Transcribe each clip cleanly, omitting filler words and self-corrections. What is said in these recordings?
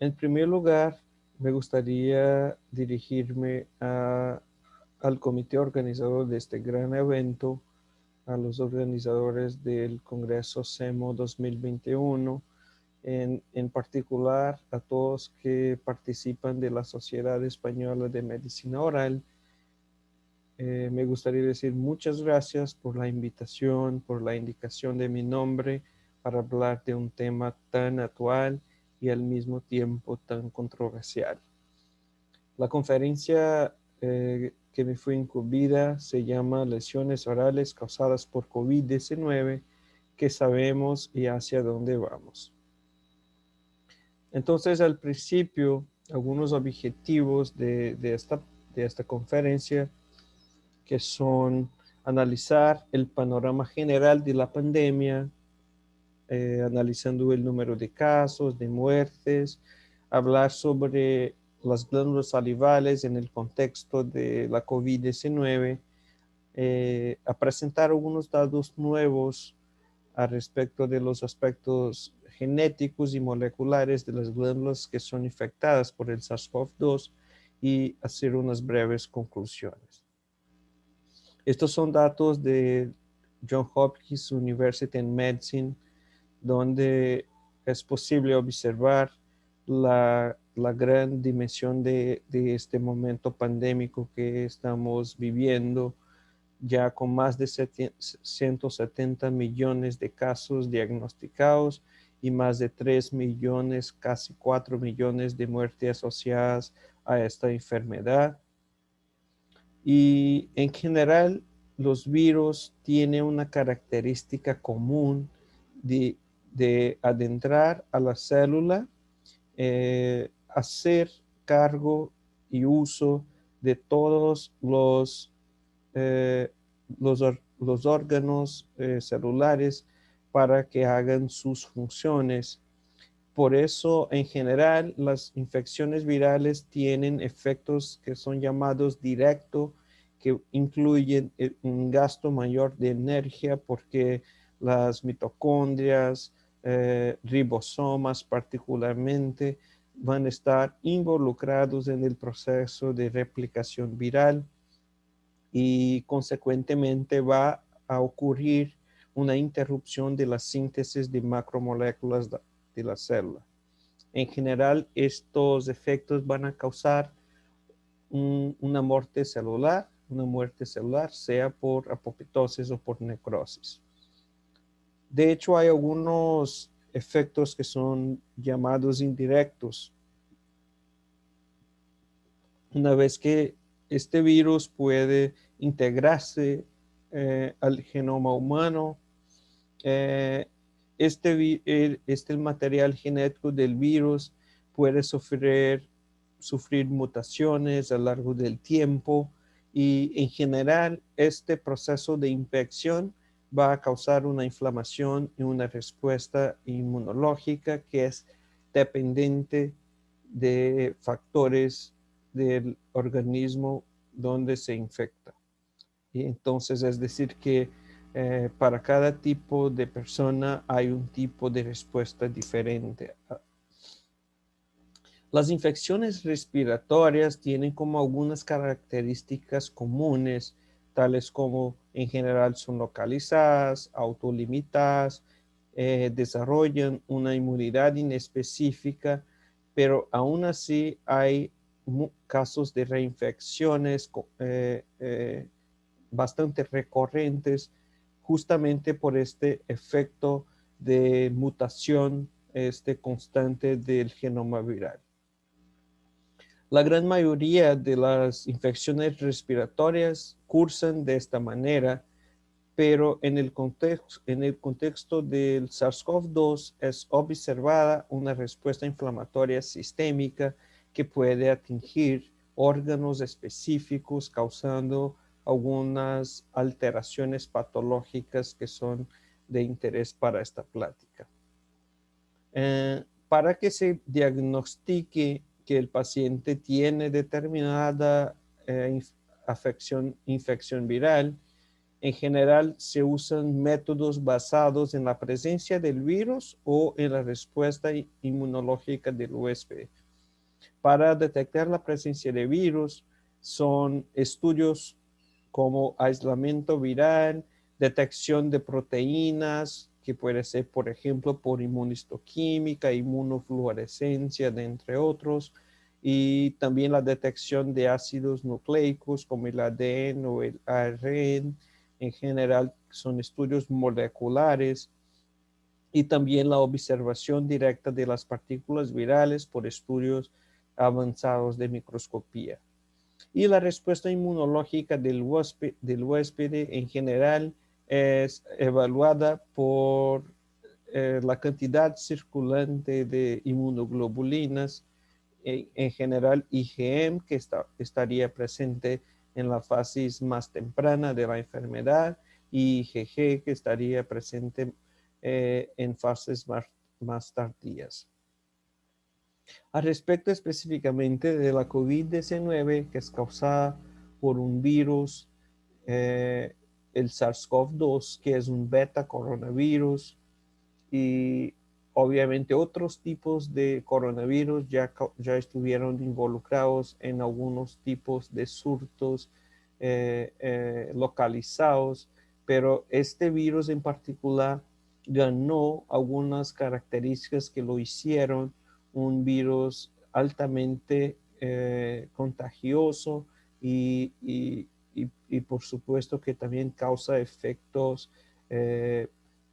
En primer lugar, me gustaría dirigirme al comité organizador de este gran evento, a los organizadores del Congreso CEMO 2021, en particular a todos que participan de la Sociedad Española de Medicina Oral. Me gustaría decir muchas gracias por la invitación, por la indicación de mi nombre para hablar de un tema tan actual y al mismo tiempo tan controversial. La conferencia que me fue incumbida se llama Lesiones orales causadas por COVID-19, ¿qué sabemos y hacia dónde vamos? Entonces, al principio, algunos objetivos de esta conferencia que son analizar el panorama general de la pandemia, analizando el número de casos, de muertes, hablar sobre las glándulas salivales en el contexto de la COVID-19, a presentar algunos datos nuevos al respecto de los aspectos genéticos y moleculares de las glándulas que son infectadas por el SARS-CoV-2 y hacer unas breves conclusiones. Estos son datos de Johns Hopkins University in Medicine, donde es posible observar la gran dimensión de este momento pandémico que estamos viviendo, ya con más de 170 millones de casos diagnosticados y más de 3 millones, casi 4 millones de muertes asociadas a esta enfermedad. Y en general, los virus tienen una característica común de, de adentrar a la célula, hacer cargo y uso de todos eh, los órganos celulares para que hagan sus funciones. Por eso, en general, las infecciones virales tienen efectos que son llamados directos, que incluyen un gasto mayor de energía porque las mitocondrias, ribosomas particularmente, van a estar involucrados en el proceso de replicación viral y consecuentemente va a ocurrir una interrupción de la síntesis de macromoléculas de la célula. En general, estos efectos van a causar una muerte celular, sea por apoptosis o por necrosis. De hecho, hay algunos efectos que son llamados indirectos. Una vez que este virus puede integrarse al genoma humano, eh, este material genético del virus puede sufrir mutaciones a lo largo del tiempo y en general este proceso de infección va a causar una inflamación y una respuesta inmunológica que es dependiente de factores del organismo donde se infecta. Y entonces es decir que para cada tipo de persona hay un tipo de respuesta diferente. Las infecciones respiratorias tienen como algunas características comunes, tales como en general son localizadas, autolimitadas, desarrollan una inmunidad inespecífica, pero aún así hay casos de reinfecciones bastante recurrentes justamente por este efecto de mutación constante del genoma viral. La gran mayoría de las infecciones respiratorias cursan de esta manera, pero en el contexto del SARS-CoV-2 es observada una respuesta inflamatoria sistémica que puede atingir órganos específicos, causando algunas alteraciones patológicas que son de interés para esta plática. Para que se diagnostique que el paciente tiene determinada infección viral, En general, se usan métodos basados en la presencia del virus o en la respuesta inmunológica del huésped. Para detectar la presencia de virus, son estudios como aislamiento viral, detección de proteínas, que puede ser, por ejemplo, por inmunistoquímica, inmunofluorescencia, de entre otros, y también la detección de ácidos nucleicos como el ADN o el ARN. En general, son estudios moleculares, y también la observación directa de las partículas virales por estudios avanzados de microscopía. Y la respuesta inmunológica del huésped en general es evaluada por la cantidad circulante de inmunoglobulinas, en general IgM, que estaría presente en la fase más temprana de la enfermedad, y IgG, que estaría presente en fases más tardías. Al respecto específicamente de la COVID-19, que es causada por un virus, el SARS-CoV-2, que es un beta coronavirus, y obviamente otros tipos de coronavirus ya estuvieron involucrados en algunos tipos de surtos localizados, pero este virus en particular ganó algunas características que lo hicieron un virus altamente contagioso, y por supuesto que también causa efectos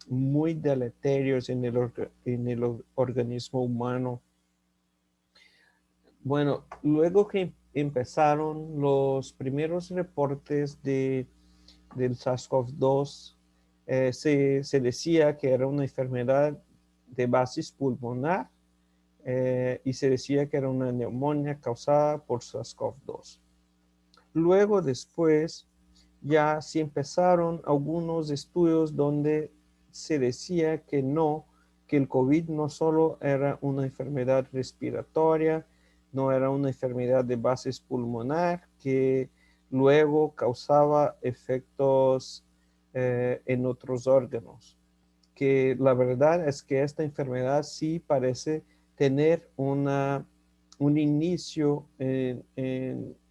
muy deleterios en el organismo humano. Bueno, luego que empezaron los primeros reportes del SARS-CoV-2, se decía que era una enfermedad de base pulmonar, y se decía que era una neumonía causada por SARS-CoV-2. Luego, después, ya sí empezaron algunos estudios donde se decía que no, que el COVID no solo era una enfermedad respiratoria, no era una enfermedad de base pulmonar, que luego causaba efectos en otros órganos. Que la verdad es que esta enfermedad sí parece tener un inicio en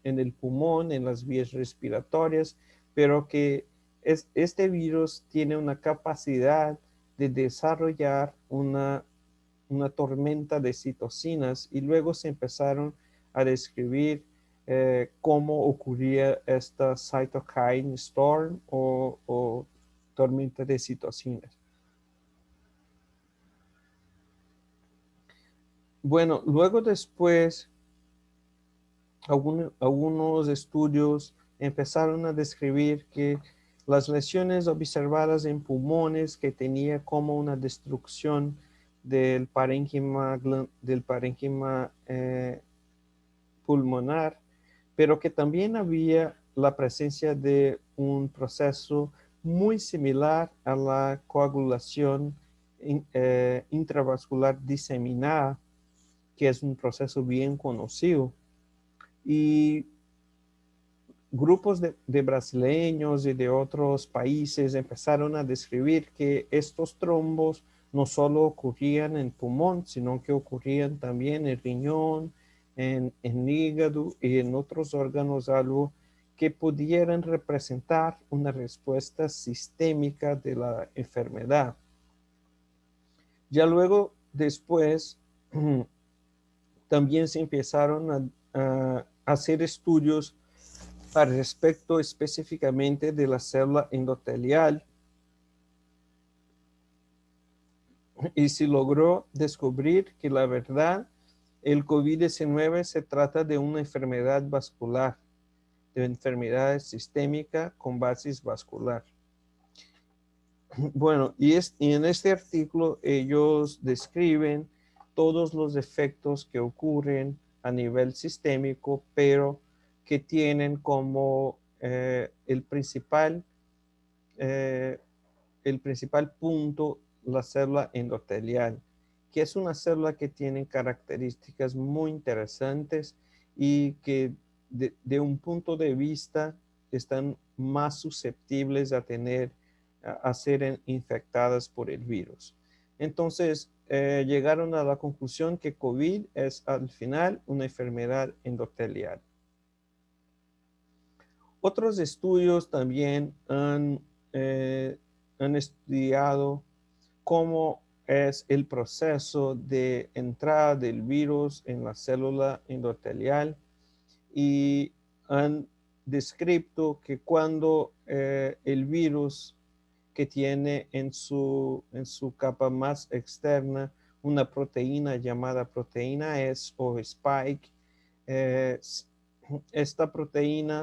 el pulmón, en las vías respiratorias, pero que este virus tiene una capacidad de desarrollar una tormenta de citocinas, y luego se empezaron a describir cómo ocurría esta cytokine storm o tormenta de citocinas. Bueno, luego después, algunos estudios empezaron a describir que las lesiones observadas en pulmones, que tenía como una destrucción del parénquima pulmonar, pero que también había la presencia de un proceso muy similar a la coagulación intravascular diseminada, que es un proceso bien conocido. Y grupos de brasileños y de otros países empezaron a describir que estos trombos no solo ocurrían en pulmón, sino que ocurrían también en riñón, en hígado y en otros órganos, algo que pudieran representar una respuesta sistémica de la enfermedad. Ya luego, después, también se empezaron a hacer estudios al respecto específicamente de la célula endotelial, y se logró descubrir que la verdad, el COVID-19 se trata de una enfermedad vascular, de enfermedad sistémica con base vascular. Bueno, y en este artículo ellos describen todos los efectos que ocurren a nivel sistémico, pero que tienen como el principal punto la célula endotelial, que es una célula que tiene características muy interesantes y que de un punto de vista están más susceptibles a ser infectadas por el virus. Entonces, llegaron a la conclusión que COVID es al final una enfermedad endotelial. Otros estudios también han estudiado cómo es el proceso de entrada del virus en la célula endotelial y han descrito que cuando el virus que tiene en su capa más externa una proteína llamada proteína S o spike, esta proteína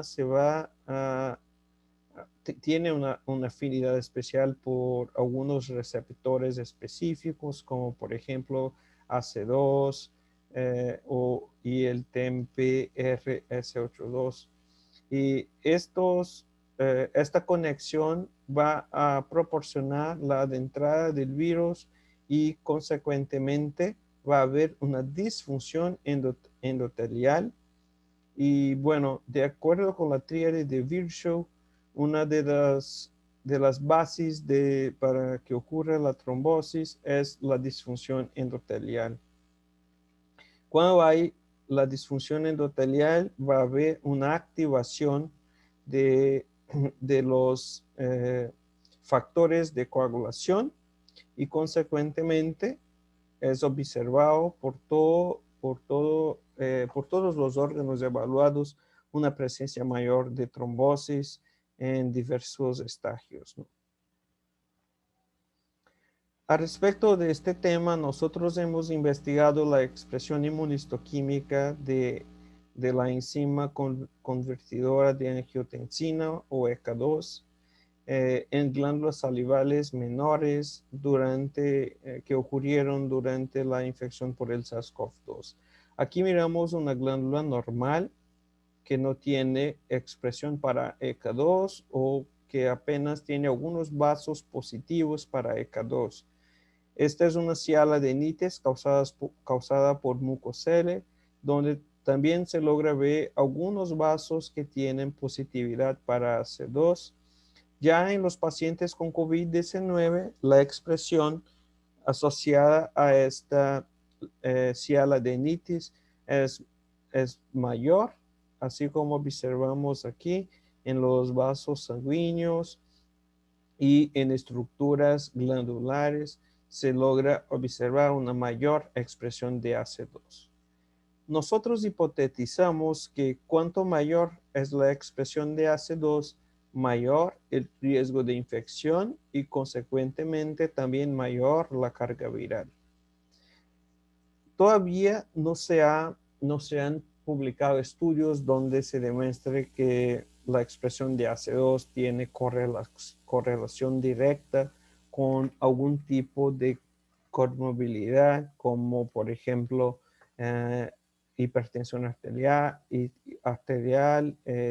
tiene una afinidad especial por algunos receptores específicos, como por ejemplo AC2 y el TMPRS82. Y esta conexión va a proporcionar la entrada del virus y consecuentemente va a haber una disfunción endotelial. Y bueno, de acuerdo con la tríade de Virchow, una de las bases para que ocurra la trombosis es la disfunción endotelial. Cuando hay la disfunción endotelial, va a haber una activación de los factores de coagulación y consecuentemente es observado por todos los órganos evaluados una presencia mayor de trombosis en diversos estagios, ¿no? A respecto de este tema, nosotros hemos investigado la expresión inmunistoquímica de la enzima convertidora de angiotensina o ECA2 en glándulas salivales menores que ocurrieron durante la infección por el SARS-CoV-2. Aquí miramos una glándula normal que no tiene expresión para ECA2 o que apenas tiene algunos vasos positivos para ECA2. Esta es una cialadenitis causada por mucosele, donde también se logra ver algunos vasos que tienen positividad para AC2. Ya en los pacientes con COVID-19, la expresión asociada a esta cialadenitis es mayor, así como observamos aquí en los vasos sanguíneos y en estructuras glandulares se logra observar una mayor expresión de AC2. Nosotros hipotetizamos que cuanto mayor es la expresión de AC2, mayor el riesgo de infección y consecuentemente también mayor la carga viral. Todavía no se han publicado estudios donde se demuestre que la expresión de AC2 tiene correlación directa con algún tipo de comorbilidad, como por ejemplo hipertensión arterial,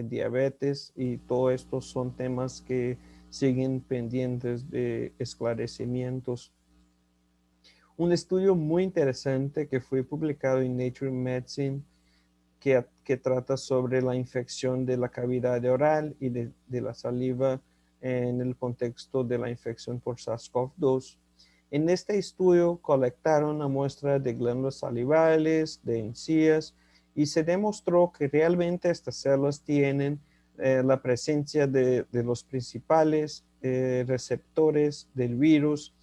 diabetes, y todo esto son temas que siguen pendientes de esclarecimientos. Un estudio muy interesante que fue publicado en Nature Medicine que trata sobre la infección de la cavidad oral y de la saliva en el contexto de la infección por SARS-CoV-2. En este estudio colectaron una muestra de glándulas salivales, de encías, y se demostró que realmente estas células tienen la presencia de los principales receptores del virus,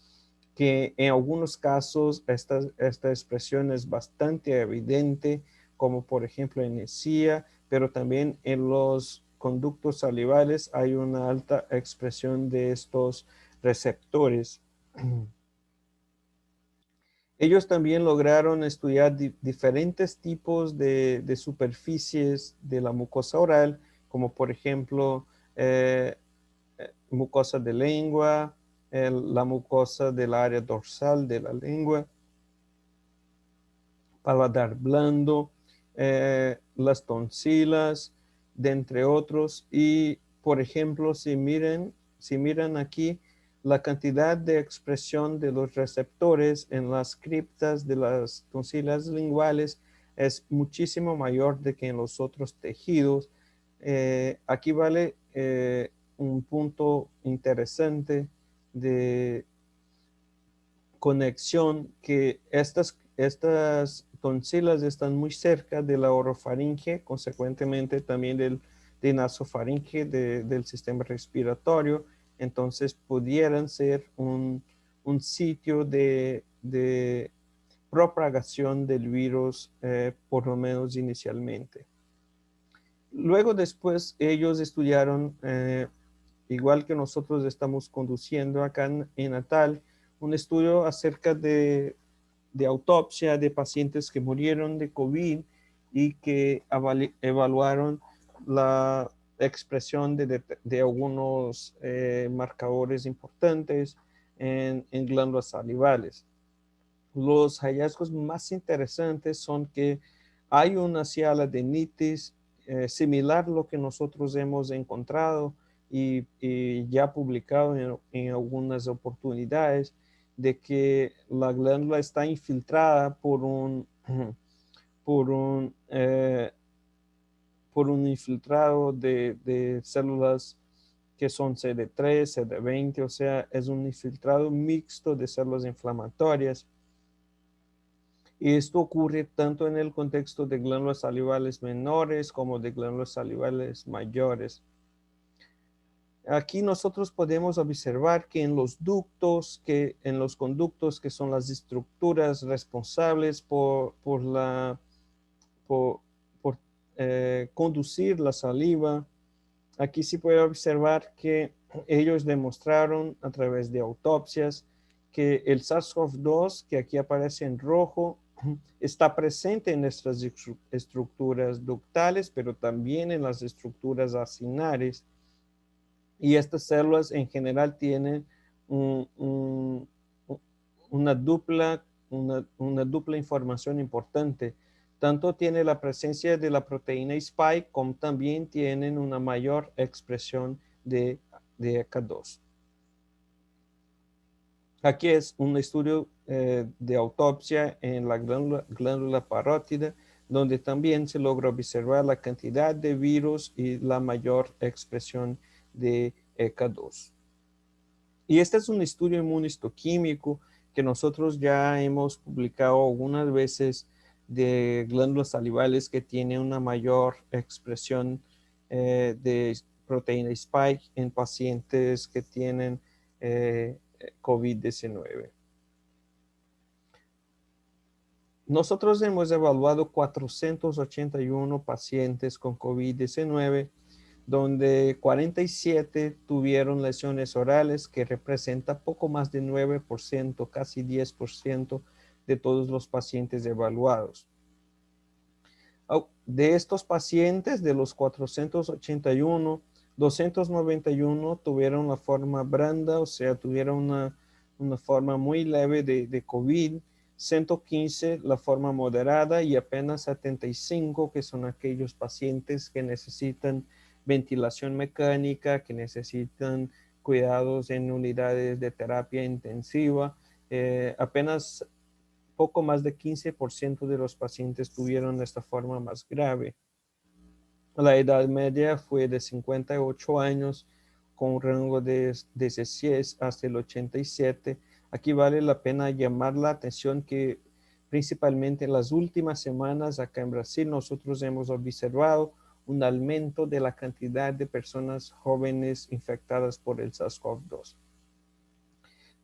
que en algunos casos esta expresión es bastante evidente, como por ejemplo en encía, pero también en los conductos salivales hay una alta expresión de estos receptores. Ellos también lograron estudiar diferentes tipos de superficies de la mucosa oral, como por ejemplo mucosa de lengua, la mucosa del área dorsal de la lengua, paladar blando, las tonsilas, de entre otros. Y por ejemplo, si miran aquí, la cantidad de expresión de los receptores en las criptas de las tonsilas linguales es muchísimo mayor de que en los otros tejidos. Aquí vale un punto interesante de conexión, que estas tonsilas están muy cerca de la orofaringe, consecuentemente también de nasofaringe del sistema respiratorio. Entonces pudieran ser un sitio de propagación del virus, por lo menos inicialmente. Luego después ellos estudiaron, igual que nosotros estamos conduciendo acá en Natal, un estudio acerca de autopsia de pacientes que murieron de COVID y que evaluaron la expresión de algunos marcadores importantes en glándulas salivales. Los hallazgos más interesantes son que hay una cialadenitis similar a lo que nosotros hemos encontrado y ya publicado en algunas oportunidades, de que la glándula está infiltrada por un, eh, por un infiltrado de células que son CD3, CD20, o sea, es un infiltrado mixto de células inflamatorias. Y esto ocurre tanto en el contexto de glándulas salivales menores como de glándulas salivales mayores. Aquí nosotros podemos observar que en los ductos, en los conductos, que son las estructuras responsables por conducir la saliva, aquí sí puede observar que ellos demostraron a través de autopsias que el SARS-CoV-2, que aquí aparece en rojo, está presente en nuestras estructuras ductales, pero también en las estructuras acinares. Y estas células en general tienen una dupla información importante. Tanto tiene la presencia de la proteína Spike, como también tienen una mayor expresión de ECA2. Aquí es un estudio de autopsia en la glándula parótida, donde también se logra observar la cantidad de virus y la mayor expresión de ECA2. Y este es un estudio inmunistoquímico que nosotros ya hemos publicado algunas veces, de glándulas salivales que tienen una mayor expresión de proteína Spike en pacientes que tienen COVID-19. Nosotros hemos evaluado 481 pacientes con COVID-19, donde 47 tuvieron lesiones orales, que representa poco más de 9%, casi 10% de todos los pacientes evaluados. De estos pacientes, de los 481, 291 tuvieron la forma blanda, o sea, tuvieron una forma muy leve de COVID, 115 la forma moderada y apenas 75, que son aquellos pacientes que necesitan ventilación mecánica, que necesitan cuidados en unidades de terapia intensiva. Apenas poco más de 15% de los pacientes tuvieron esta forma más grave. La edad media fue de 58 años, con un rango de 16 hasta el 87. Aquí vale la pena llamar la atención que principalmente en las últimas semanas acá en Brasil nosotros hemos observado un aumento de la cantidad de personas jóvenes infectadas por el SARS-CoV-2.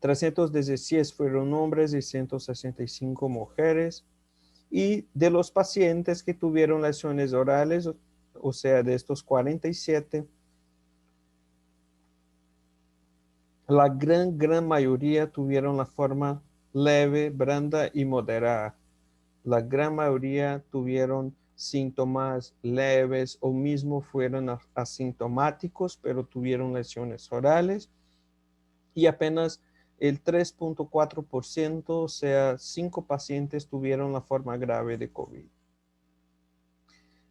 316 fueron hombres y 165 mujeres. Y de los pacientes que tuvieron lesiones orales, o sea, de estos 47, la gran mayoría tuvieron la forma leve, blanda y moderada. La gran mayoría tuvieron síntomas leves o mismo fueron asintomáticos, pero tuvieron lesiones orales. Y apenas el 3.4%, o sea, 5 pacientes tuvieron la forma grave de COVID.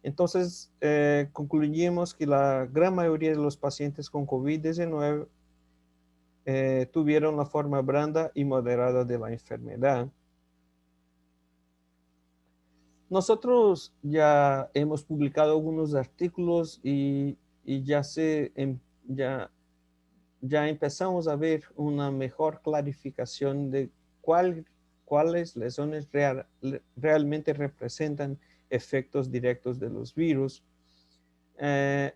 Entonces, concluimos que la gran mayoría de los pacientes con COVID-19 tuvieron la forma blanda y moderada de la enfermedad. Nosotros ya hemos publicado algunos artículos y ya ya, ya empezamos a ver una mejor clarificación de cuáles lesiones realmente representan efectos directos de los virus. Eh,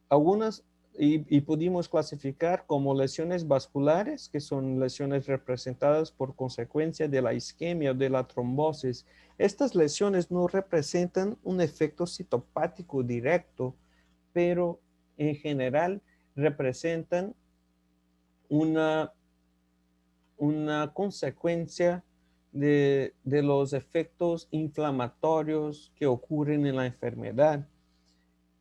algunas y pudimos clasificar como lesiones vasculares, que son lesiones representadas por consecuencia de la isquemia o de la trombosis. Estas lesiones no representan un efecto citopático directo, pero en general representan una, una consecuencia de los efectos inflamatorios que ocurren en la enfermedad.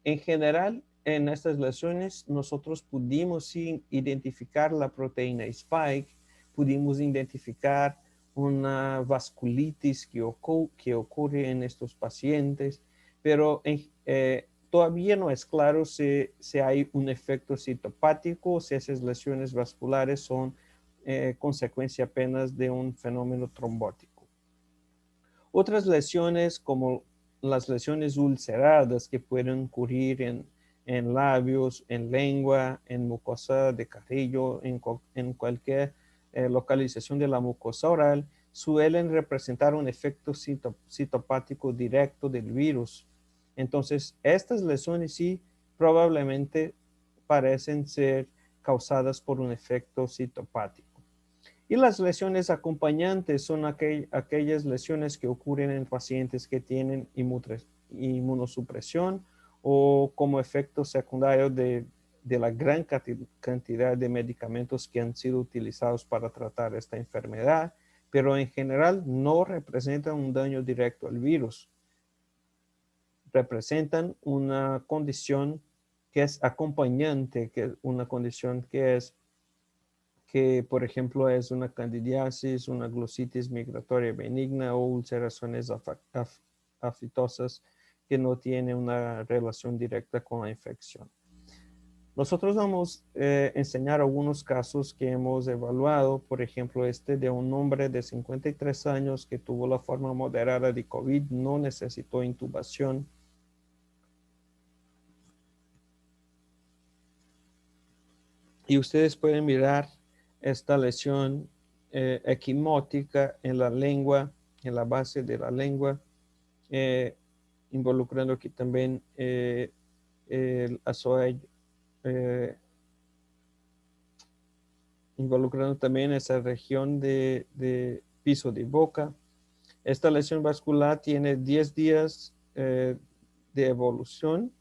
En general, en estas lesiones, nosotros pudimos identificar la proteína Spike, pudimos identificar una vasculitis que ocurre en estos pacientes, pero todavía no es claro si hay un efecto citopático o si esas lesiones vasculares son consecuencia apenas de un fenómeno trombótico. Otras lesiones como las lesiones ulceradas que pueden ocurrir en labios, en lengua, en mucosa de carrillo, en cualquier localización de la mucosa oral, suelen representar un efecto citopático directo del virus. Entonces, estas lesiones sí probablemente parecen ser causadas por un efecto citopático. Y las lesiones acompañantes son aquellas lesiones que ocurren en pacientes que tienen inmunosupresión o como efecto secundario de la gran cantidad de medicamentos que han sido utilizados para tratar esta enfermedad, pero en general no representan un daño directo al virus. Representan una condición que es acompañante, que es una condición que, por ejemplo, es una candidiasis, una glositis migratoria benigna o ulceraciones afitosas que no tienen una relación directa con la infección. Nosotros vamos a enseñar algunos casos que hemos evaluado, por ejemplo, este de un hombre de 53 años que tuvo la forma moderada de COVID, no necesitó intubación. Y ustedes pueden mirar esta lesión equimótica en la lengua, en la base de la lengua, involucrando aquí también el azoide, involucrando también esa región de piso de boca. Esta lesión vascular tiene 10 días de evolución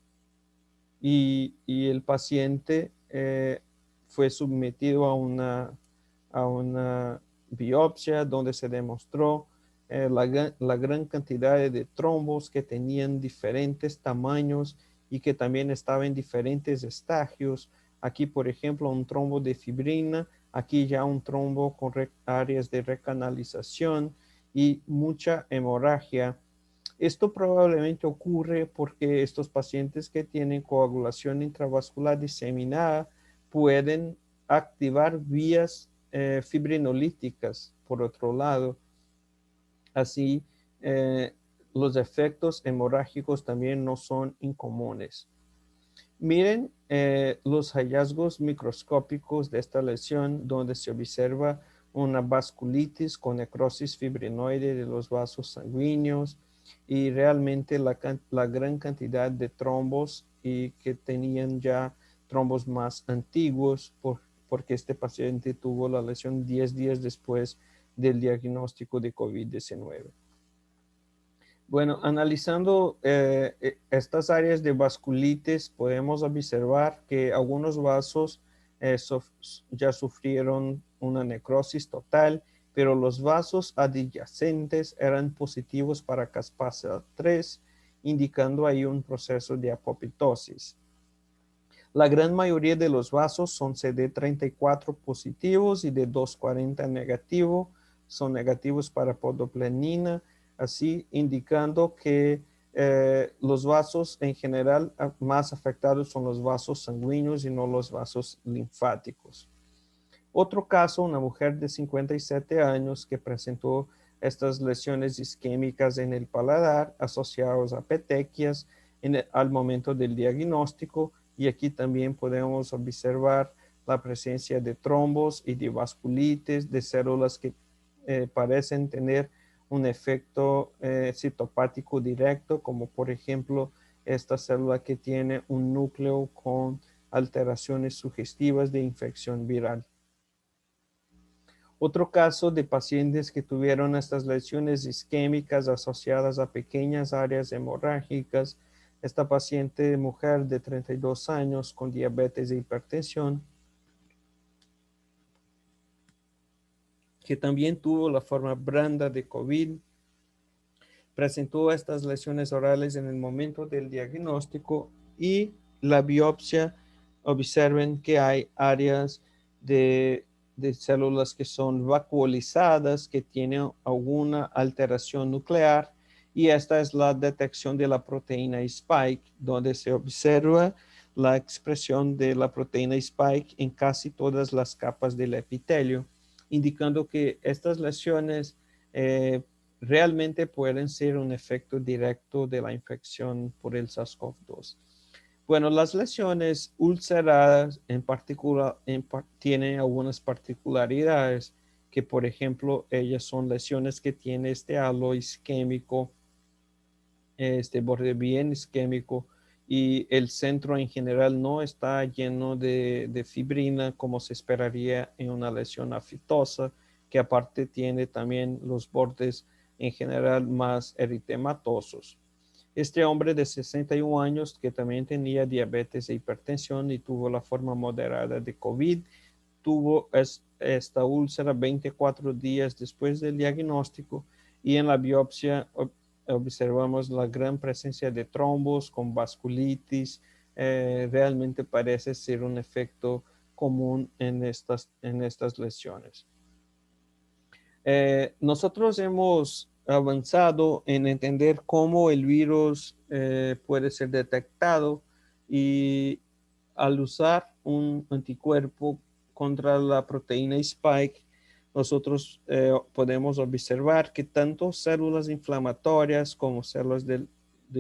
y el paciente fue sometido a una biopsia donde se demostró la gran cantidad de trombos que tenían diferentes tamaños y que también estaban en diferentes estadios. Aquí, por ejemplo, un trombo de fibrina, aquí ya un trombo con áreas de recanalización y mucha hemorragia. Esto probablemente ocurre porque estos pacientes que tienen coagulación intravascular diseminada pueden activar vías fibrinolíticas, por otro lado. Así, los efectos hemorrágicos también no son incomunes. Miren los hallazgos microscópicos de esta lesión donde se observa una vasculitis con necrosis fibrinoide de los vasos sanguíneos y realmente la gran cantidad de trombos y que tenían ya trombos más antiguos porque este paciente tuvo la lesión 10 días después del diagnóstico de COVID-19. Bueno, analizando estas áreas de vasculitis, podemos observar que algunos vasos ya sufrieron una necrosis total, pero los vasos adyacentes eran positivos para caspase 3, indicando ahí un proceso de apoptosis. La gran mayoría de los vasos son CD34 positivos y de 240 negativo, son negativos para podoplenina, así indicando que los vasos en general más afectados son los vasos sanguíneos y no los vasos linfáticos. Otro caso, una mujer de 57 años que presentó estas lesiones isquémicas en el paladar asociadas a petequias al momento del diagnóstico y aquí también podemos observar la presencia de trombos y de vasculitis, de células que parecen tener un efecto citopático directo, como por ejemplo esta célula que tiene un núcleo con alteraciones sugestivas de infección viral. Otro caso de pacientes que tuvieron estas lesiones isquémicas asociadas a pequeñas áreas hemorrágicas. Esta paciente mujer de 32 años con diabetes e hipertensión, que también tuvo la forma blanda de COVID, presentó estas lesiones orales en el momento del diagnóstico y la biopsia, observen que hay áreas de células que son vacuolizadas, que tienen alguna alteración nuclear, y esta es la detección de la proteína Spike, donde se observa la expresión de la proteína Spike en casi todas las capas del epitelio, indicando que estas lesiones realmente pueden ser un efecto directo de la infección por el SARS-CoV-2. Bueno, las lesiones ulceradas en particular tienen algunas particularidades que, por ejemplo, ellas son lesiones que tienen este halo isquémico, este borde bien isquémico, y el centro en general no está lleno de fibrina como se esperaría en una lesión aftosa, que aparte tiene también los bordes en general más eritematosos. Este hombre de 61 años que también tenía diabetes e hipertensión y tuvo la forma moderada de COVID, tuvo esta úlcera 24 días después del diagnóstico, y en la biopsia observamos la gran presencia de trombos con vasculitis. Realmente parece ser un efecto común en estas lesiones. Nosotros hemos avanzado en entender cómo el virus puede ser detectado, y al usar un anticuerpo contra la proteína Spike, nosotros podemos observar que tanto células inflamatorias como células de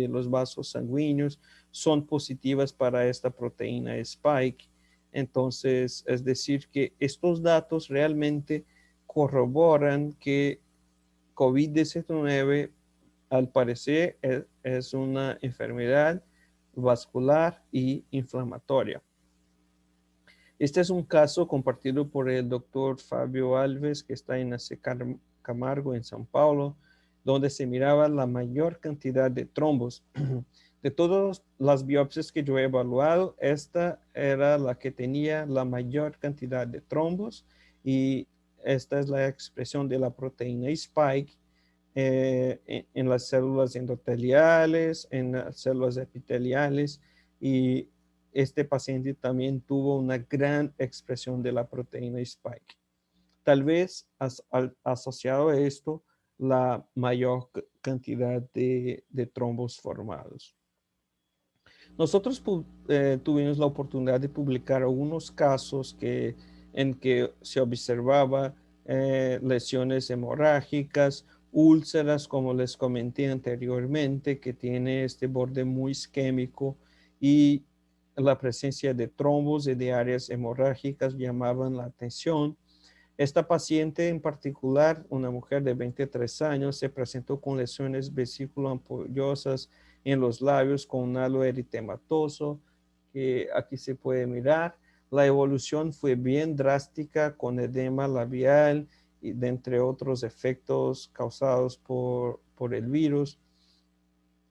los vasos sanguíneos son positivas para esta proteína Spike. Entonces, es decir, que estos datos realmente corroboran que COVID-19 al parecer es una enfermedad vascular y inflamatoria. Este es un caso compartido por el doctor Fabio Alves, que está en AC Camargo, en São Paulo, donde se miraba la mayor cantidad de trombos. De todas las biopsias que yo he evaluado, esta era la que tenía la mayor cantidad de trombos, y esta es la expresión de la proteína Spike en las células endoteliales, en las células epiteliales, y este paciente también tuvo una gran expresión de la proteína Spike. Tal vez asociado a esto, la mayor cantidad de trombos formados. Nosotros tuvimos la oportunidad de publicar algunos casos en que se observaba lesiones hemorrágicas, úlceras, como les comenté anteriormente, que tiene este borde muy isquémico, y la presencia de trombos y de áreas hemorrágicas llamaban la atención. Esta paciente en particular, una mujer de 23 años, se presentó con lesiones vesículo-ampollosas en los labios con un halo eritematoso, que aquí se puede mirar. La evolución fue bien drástica con edema labial y de entre otros efectos causados por el virus.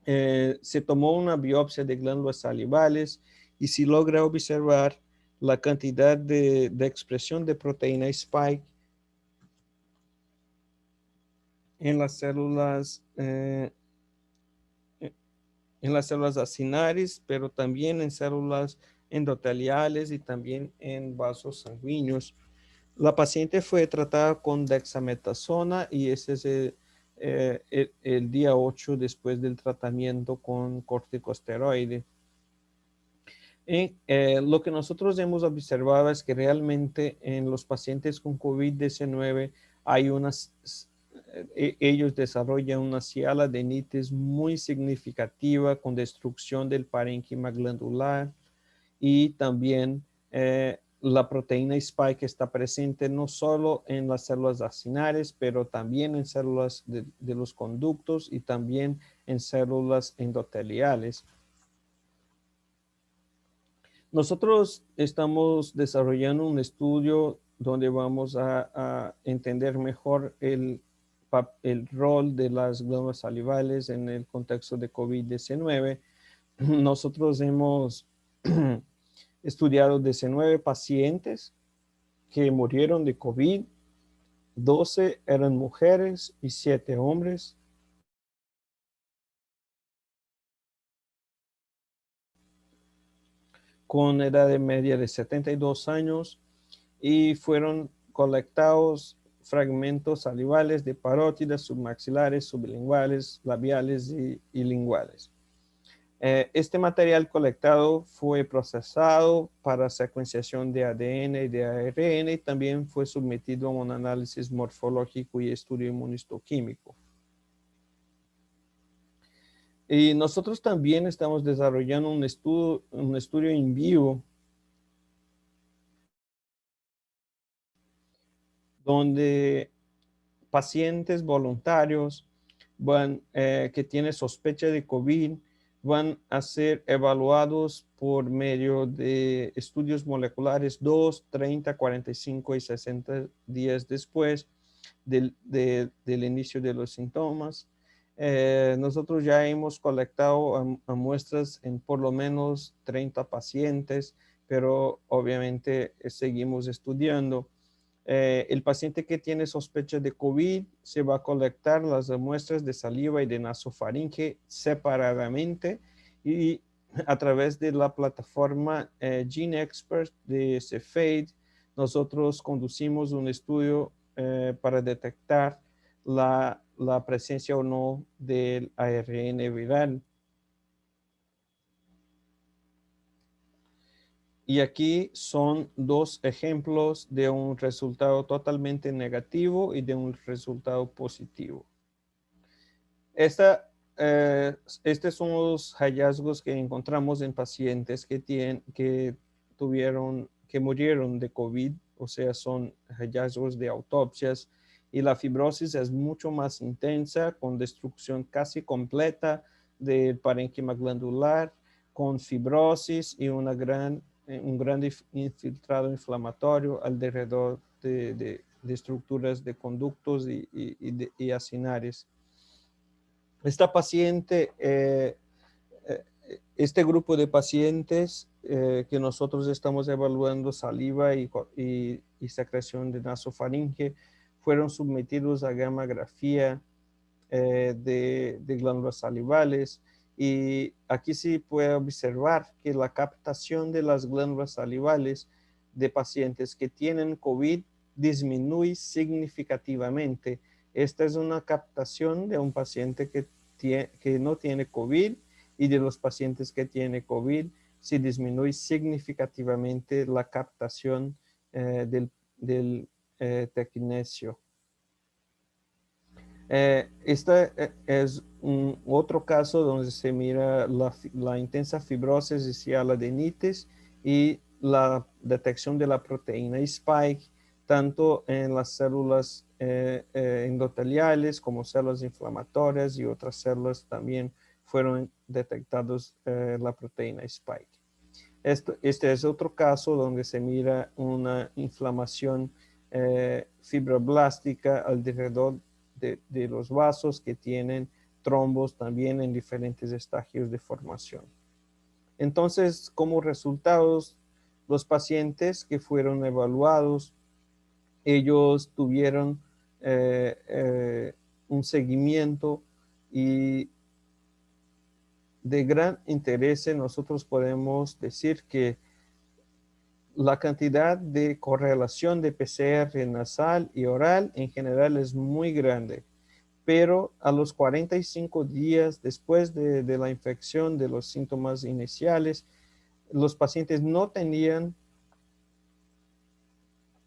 Se tomó una biopsia de glándulas salivales y se logra observar la cantidad de expresión de proteína Spike en las células acinares, pero también en células endoteliales y también en vasos sanguíneos. La paciente fue tratada con dexametasona, y ese es el día 8 después del tratamiento con corticosteroide. Lo que nosotros hemos observado es que realmente en los pacientes con COVID-19 hay ellos desarrollan una cialadenitis muy significativa con destrucción del parénquima glandular, y también la proteína Spike está presente no solo en las células acinares, pero también en células de los conductos y también en células endoteliales. Nosotros estamos desarrollando un estudio donde vamos a entender mejor el rol de las glándulas salivales en el contexto de COVID-19. Nosotros hemos estudiado 19 pacientes que murieron de COVID, 12 eran mujeres y 7 hombres. Con edad de media de 72 años y fueron colectados fragmentos salivales de parótidas submaxilares, sublinguales, labiales y linguales. Este material colectado fue procesado para secuenciación de ADN y de ARN y también fue sometido a un análisis morfológico y estudio inmunistoquímico. Y nosotros también estamos desarrollando un estudio en vivo donde pacientes voluntarios que tienen sospecha de COVID van a ser evaluados por medio de estudios moleculares 2, 30, 45 y 60 días después del inicio de los síntomas. Nosotros ya hemos colectado muestras en por lo menos 30 pacientes, pero obviamente seguimos estudiando. El paciente que tiene sospecha de COVID se va a colectar las muestras de saliva y de nasofaringe separadamente y a través de la plataforma GeneXpert de Cepheid, nosotros conducimos un estudio para detectar la presencia o no del ARN viral. Y aquí son dos ejemplos de un resultado totalmente negativo y de un resultado positivo. Estos son los hallazgos que encontramos en pacientes que murieron de COVID, o sea, son hallazgos de autopsias, y la fibrosis es mucho más intensa, con destrucción casi completa del parénquima glandular, con fibrosis y un gran infiltrado inflamatorio alrededor de estructuras de conductos y acinares. Esta paciente, este grupo de pacientes que nosotros estamos evaluando saliva y secreción de nasofaringe fueron sometidos a gammagrafía de glándulas salivales, y aquí sí puede observar que la captación de las glándulas salivales de pacientes que tienen COVID disminuye significativamente. Esta es una captación de un paciente que no tiene COVID, y de los pacientes que tienen COVID sí disminuye significativamente la captación del tecnecio. Este es otro caso donde se mira la intensa fibrosis y adenitis y la detección de la proteína Spike, tanto en las células endoteliales como células inflamatorias, y otras células también fueron detectados la proteína Spike. Este es otro caso donde se mira una inflamación fibroblástica alrededor de los vasos, que tienen trombos también en diferentes estadios de formación. Entonces, como resultados, los pacientes que fueron evaluados, ellos tuvieron un seguimiento, y de gran interés. Nosotros podemos decir que la cantidad de correlación de PCR nasal y oral en general es muy grande, pero a los 45 días después de la infección, de los síntomas iniciales, los pacientes no tenían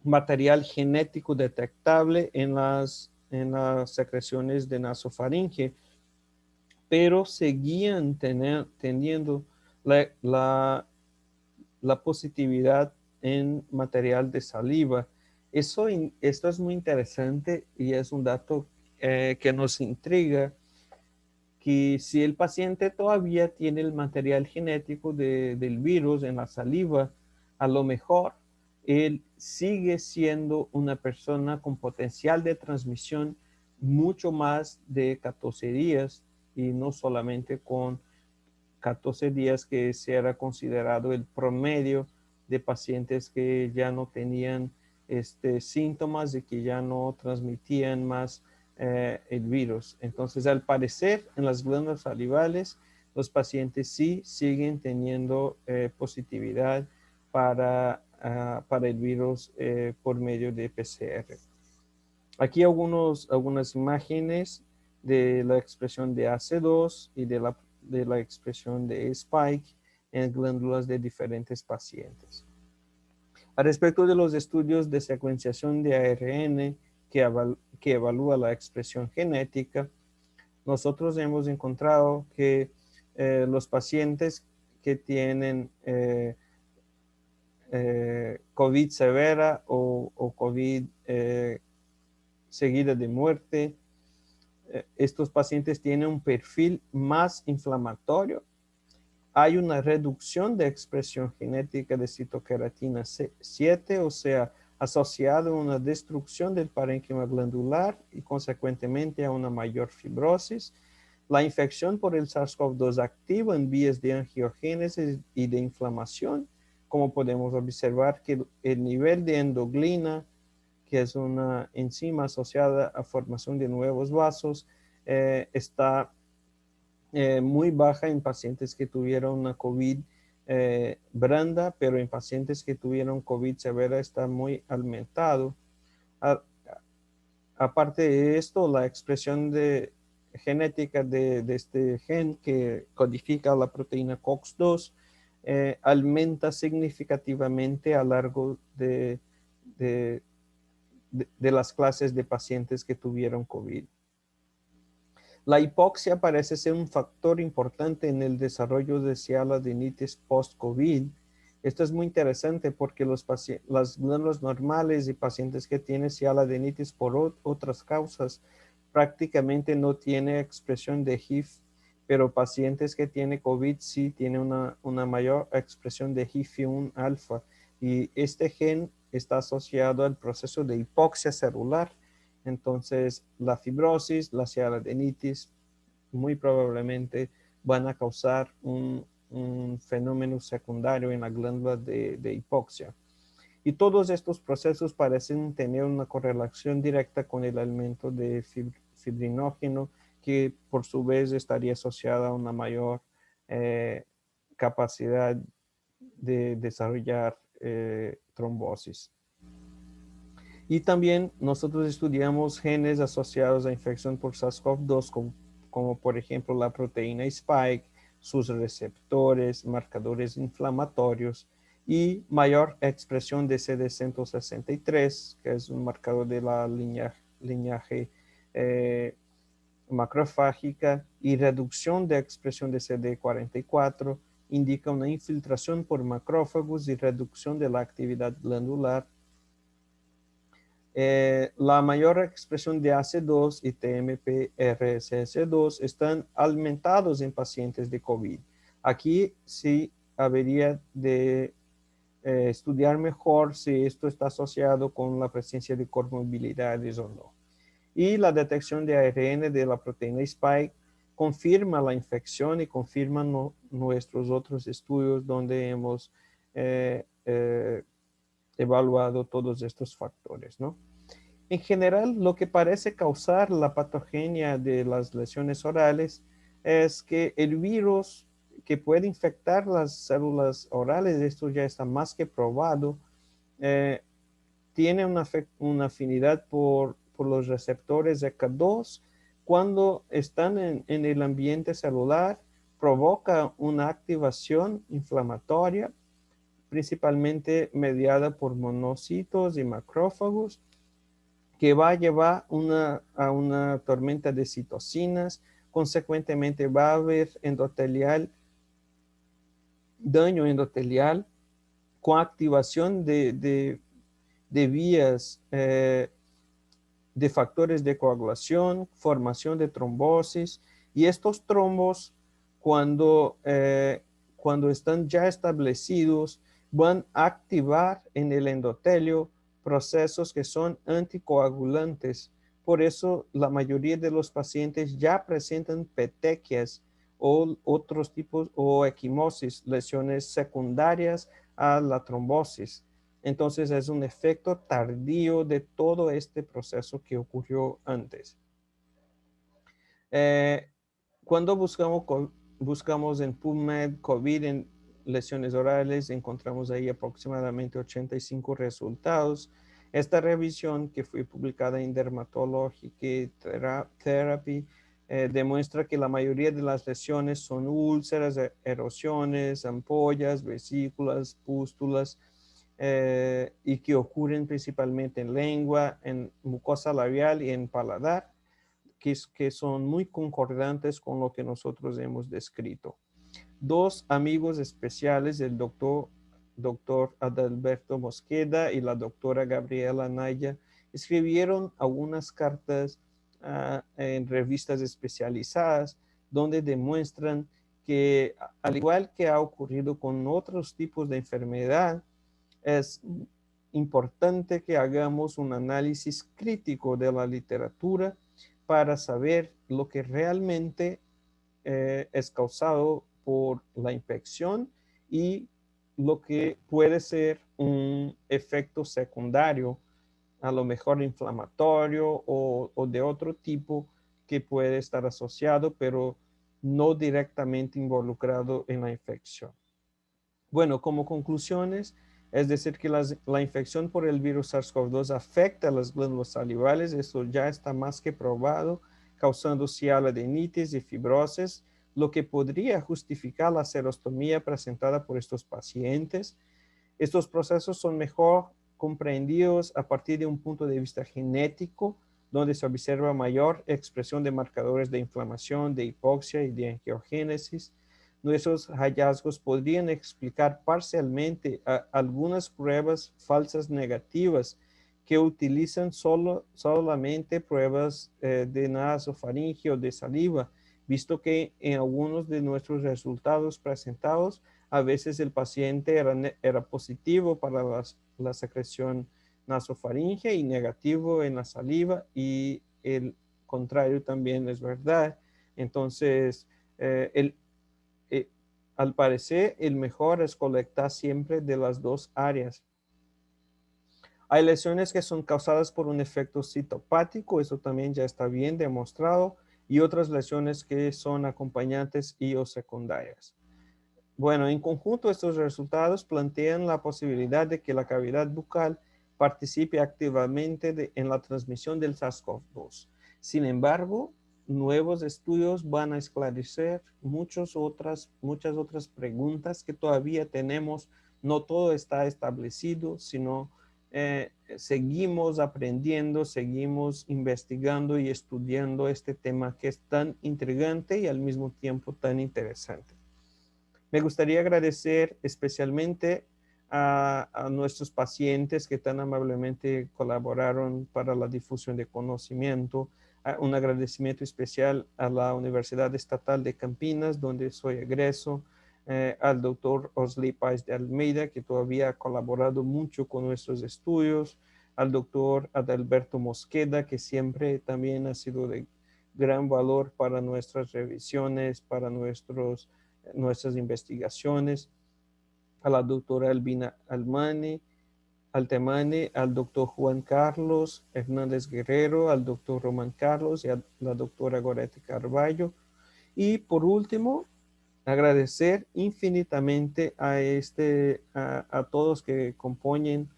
material genético detectable en las secreciones de nasofaringe, pero seguían teniendo la la positividad en material de saliva. Esto es muy interesante y es un dato que nos intriga, que si el paciente todavía tiene el material genético del virus en la saliva, a lo mejor él sigue siendo una persona con potencial de transmisión mucho más de 14 días y no solamente con 14 días que se era considerado el promedio de pacientes que ya no tenían síntomas y que ya no transmitían más el virus. Entonces, al parecer, en las glándulas salivales, los pacientes sí siguen teniendo positividad para el virus por medio de PCR. Aquí algunas imágenes de la expresión de AC2 y de la expresión de Spike en glándulas de diferentes pacientes. Al respecto de los estudios de secuenciación de ARN que evalúa la expresión genética, nosotros hemos encontrado que los pacientes que tienen COVID severa o COVID seguida de muerte, estos pacientes tienen un perfil más inflamatorio. Hay una reducción de expresión genética de citoqueratina 7, o sea, asociada a una destrucción del parénquima glandular y consecuentemente a una mayor fibrosis. La infección por el SARS-CoV-2 activa en vías de angiogénesis y de inflamación, como podemos observar que el nivel de endoglina, que es una enzima asociada a formación de nuevos vasos, está muy baja en pacientes que tuvieron una COVID branda, pero en pacientes que tuvieron COVID severa está muy aumentado. A, Aparte de esto, la expresión genética de este gen que codifica la proteína COX-2 aumenta significativamente a lo largo de las clases de pacientes que tuvieron COVID. La hipoxia parece ser un factor importante en el desarrollo de cialodinitis post-COVID. Esto es muy interesante porque las glándulas normales y pacientes que tienen cialodinitis por otras causas prácticamente no tienen expresión de HIF, pero pacientes que tienen COVID sí tienen una mayor expresión de HIF-1 alfa y este gen está asociado al proceso de hipoxia celular. Entonces, la fibrosis, la cialodinitis, muy probablemente van a causar un fenómeno secundario en la glándula de hipoxia. Y todos estos procesos parecen tener una correlación directa con el aumento de fibrinógeno, que por su vez estaría asociada a una mayor capacidad de desarrollar trombosis. Y también nosotros estudiamos genes asociados a infección por SARS-CoV-2, como por ejemplo la proteína Spike, sus receptores, marcadores inflamatorios y mayor expresión de CD163, que es un marcador de la linaje macrofágica, y reducción de expresión de CD44, indica una infiltración por macrófagos y reducción de la actividad glandular. La mayor expresión de AC2 y TMP-RSS2 están aumentados en pacientes de COVID. Aquí sí habría de estudiar mejor si esto está asociado con la presencia de comorbilidades o no. Y la detección de ARN de la proteína Spike confirma la infección y confirma nuestros otros estudios donde hemos evaluado todos estos factores, ¿no? En general, lo que parece causar la patogenia de las lesiones orales es que el virus que puede infectar las células orales, esto ya está más que probado, tiene una afinidad por los receptores ECA2. Cuando están en el ambiente celular, provoca una activación inflamatoria, principalmente mediada por monocitos y macrófagos, que va a llevar a una tormenta de citocinas. Consecuentemente va a haber daño endotelial con activación de vías de factores de coagulación, formación de trombosis, y estos trombos cuando están ya establecidos van a activar en el endotelio procesos que son anticoagulantes. Por eso la mayoría de los pacientes ya presentan petequias o otros tipos o equimosis, lesiones secundarias a la trombosis. Entonces es un efecto tardío de todo este proceso que ocurrió antes. Eh, cuando buscamos en PubMed COVID en lesiones orales, encontramos ahí aproximadamente 85 resultados. Esta revisión que fue publicada en Dermatologic Therapy demuestra que la mayoría de las lesiones son úlceras, erosiones, ampollas, vesículas, pústulas, y que ocurren principalmente en lengua, en mucosa labial y en paladar, que son muy concordantes con lo que nosotros hemos descrito. Dos amigos especiales, el doctor Adalberto Mosqueda y la doctora Gabriela Naya, escribieron algunas cartas en revistas especializadas donde demuestran que, al igual que ha ocurrido con otros tipos de enfermedad, es importante que hagamos un análisis crítico de la literatura para saber lo que realmente es causado por la infección y lo que puede ser un efecto secundario, a lo mejor inflamatorio o de otro tipo que puede estar asociado, pero no directamente involucrado en la infección. Bueno, como conclusiones, es decir, que la infección por el virus SARS-CoV-2 afecta a las glándulas salivales, eso ya está más que probado, causando cialodenitis y fibrosis, lo que podría justificar la serostomía presentada por estos pacientes. Estos procesos son mejor comprendidos a partir de un punto de vista genético, donde se observa mayor expresión de marcadores de inflamación, de hipoxia y de angiogénesis. Nuestros hallazgos podrían explicar parcialmente algunas pruebas falsas negativas que utilizan solamente pruebas de nasofaringe o de saliva, visto que en algunos de nuestros resultados presentados, a veces el paciente era positivo para la secreción nasofaringe y negativo en la saliva, y el contrario también es verdad. Entonces, eh, al parecer, el mejor es colectar siempre de las dos áreas. Hay lesiones que son causadas por un efecto citopático, eso también ya está bien demostrado, y otras lesiones que son acompañantes y o secundarias. Bueno, en conjunto estos resultados plantean la posibilidad de que la cavidad bucal participe activamente en la transmisión del SARS-CoV-2. Sin embargo, nuevos estudios van a esclarecer muchas otras preguntas que todavía tenemos. No todo está establecido, sino seguimos aprendiendo, seguimos investigando y estudiando este tema que es tan intrigante y al mismo tiempo tan interesante. Me gustaría agradecer especialmente a nuestros pacientes que tan amablemente colaboraron para la difusión de conocimiento. Un agradecimiento especial a la Universidad Estatal de Campinas, donde soy egreso, al doctor Osli Páez de Almeida, que todavía ha colaborado mucho con nuestros estudios, al doctor Adalberto Mosqueda, que siempre también ha sido de gran valor para nuestras revisiones, para nuestras investigaciones, a la doctora Albina Altemane, al doctor Juan Carlos Hernández Guerrero, al doctor Román Carlos y a la doctora Gorete Carballo. Y por último, agradecer infinitamente a todos que componen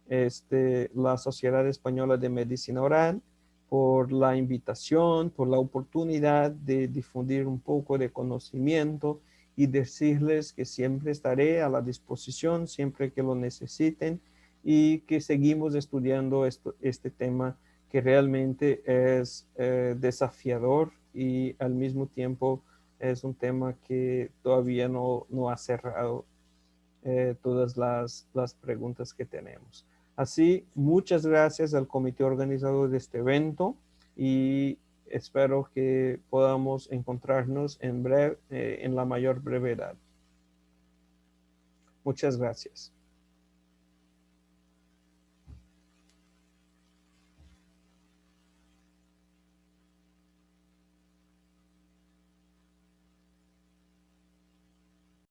la Sociedad Española de Medicina Oral por la invitación, por la oportunidad de difundir un poco de conocimiento y decirles que siempre estaré a la disposición, siempre que lo necesiten, y que seguimos estudiando este tema que realmente es desafiador y al mismo tiempo es un tema que todavía no ha cerrado. todas las preguntas que tenemos. Así, muchas gracias al comité organizador de este evento y espero que podamos encontrarnos en breve, en la mayor brevedad. Muchas gracias.